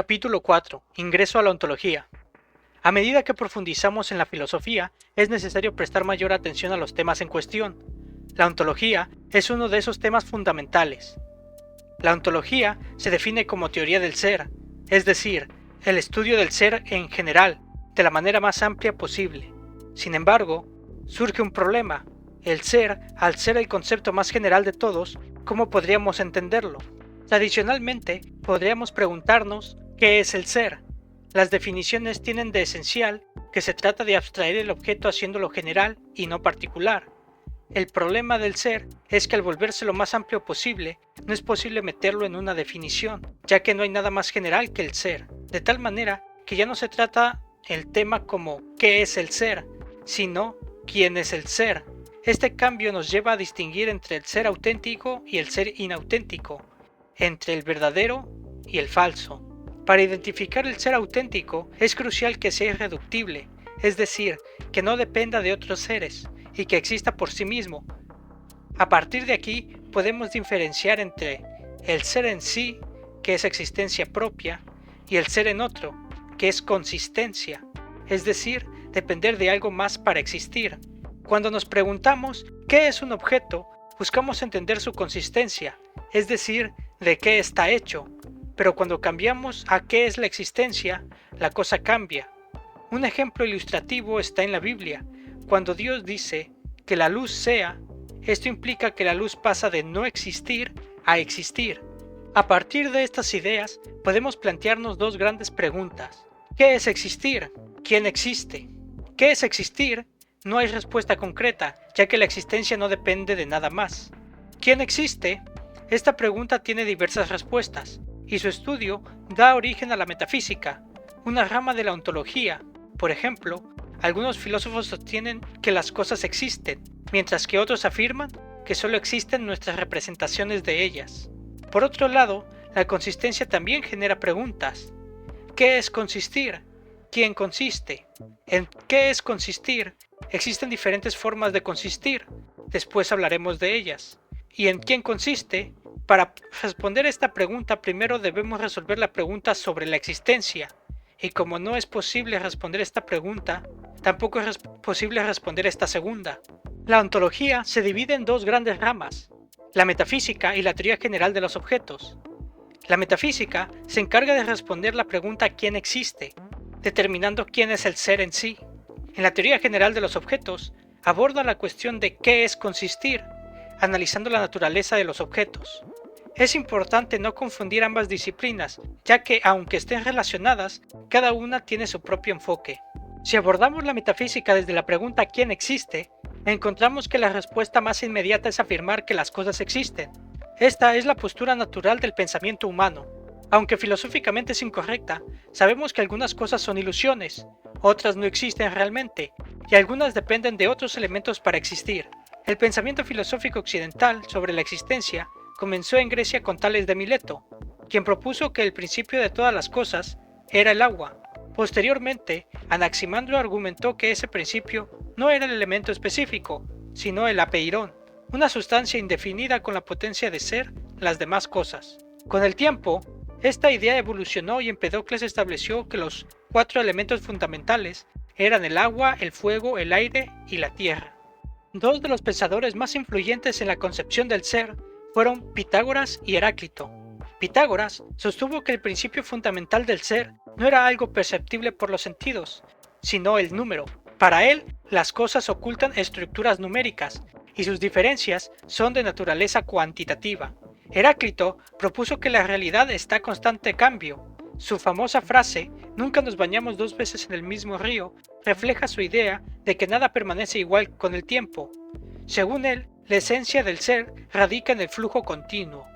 Capítulo 4. Ingreso a la ontología. A medida que profundizamos en la filosofía, es necesario prestar mayor atención a los temas en cuestión. La ontología es uno de esos temas fundamentales. La ontología se define como teoría del ser, es decir, el estudio del ser en general, de la manera más amplia posible. Sin embargo, surge un problema. El ser, al ser el concepto más general de todos, ¿cómo podríamos entenderlo? Tradicionalmente, podríamos preguntarnos ¿qué es el ser? Las definiciones tienen de esencial que se trata de abstraer el objeto haciéndolo general y no particular. El problema del ser es que al volverse lo más amplio posible, no es posible meterlo en una definición, ya que no hay nada más general que el ser, de tal manera que ya no se trata el tema como ¿qué es el ser?, sino ¿quién es el ser? Este cambio nos lleva a distinguir entre el ser auténtico y el ser inauténtico, entre el verdadero y el falso. Para identificar el ser auténtico es crucial que sea irreductible, es decir, que no dependa de otros seres y que exista por sí mismo. A partir de aquí podemos diferenciar entre el ser en sí, que es existencia propia, y el ser en otro, que es consistencia, es decir, depender de algo más para existir. Cuando nos preguntamos ¿qué es un objeto?, buscamos entender su consistencia, es decir, de qué está hecho, pero cuando cambiamos a qué es la existencia, la cosa cambia. Un ejemplo ilustrativo está en la Biblia. Cuando Dios dice que la luz sea, esto implica que la luz pasa de no existir a existir. A partir de estas ideas, podemos plantearnos dos grandes preguntas. ¿Qué es existir? ¿Quién existe? ¿Qué es existir? No hay respuesta concreta, ya que la existencia no depende de nada más. ¿Quién existe? Esta pregunta tiene diversas respuestas, y su estudio da origen a la metafísica, una rama de la ontología. Por ejemplo, algunos filósofos sostienen que las cosas existen, mientras que otros afirman que solo existen nuestras representaciones de ellas. Por otro lado, la consistencia también genera preguntas. ¿Qué es consistir? ¿Quién consiste? ¿En qué es consistir? Existen diferentes formas de consistir, después hablaremos de ellas. ¿Y en quién consiste? Para responder esta pregunta, primero debemos resolver la pregunta sobre la existencia. Y como no es posible responder esta pregunta, tampoco es posible responder esta segunda. La ontología se divide en dos grandes ramas, la metafísica y la teoría general de los objetos. La metafísica se encarga de responder la pregunta ¿quién existe?, determinando quién es el ser en sí. En la teoría general de los objetos, aborda la cuestión de qué es consistir, analizando la naturaleza de los objetos. Es importante no confundir ambas disciplinas, ya que, aunque estén relacionadas, cada una tiene su propio enfoque. Si abordamos la metafísica desde la pregunta ¿quién existe?, encontramos que la respuesta más inmediata es afirmar que las cosas existen. Esta es la postura natural del pensamiento humano. Aunque filosóficamente es incorrecta, sabemos que algunas cosas son ilusiones, otras no existen realmente, y algunas dependen de otros elementos para existir. El pensamiento filosófico occidental sobre la existencia comenzó en Grecia con Tales de Mileto, quien propuso que el principio de todas las cosas era el agua. Posteriormente, Anaximandro argumentó que ese principio no era el elemento específico, sino el apeirón, una sustancia indefinida con la potencia de ser las demás cosas. Con el tiempo, esta idea evolucionó y Empedocles estableció que los 4 elementos fundamentales eran el agua, el fuego, el aire y la tierra. Dos de los pensadores más influyentes en la concepción del ser fueron Pitágoras y Heráclito. Pitágoras sostuvo que el principio fundamental del ser no era algo perceptible por los sentidos, sino el número. Para él, las cosas ocultan estructuras numéricas y sus diferencias son de naturaleza cuantitativa. Heráclito propuso que la realidad está en constante cambio. Su famosa frase, nunca nos bañamos 2 veces en el mismo río, refleja su idea de que nada permanece igual con el tiempo. Según él, la esencia del ser radica en el flujo continuo.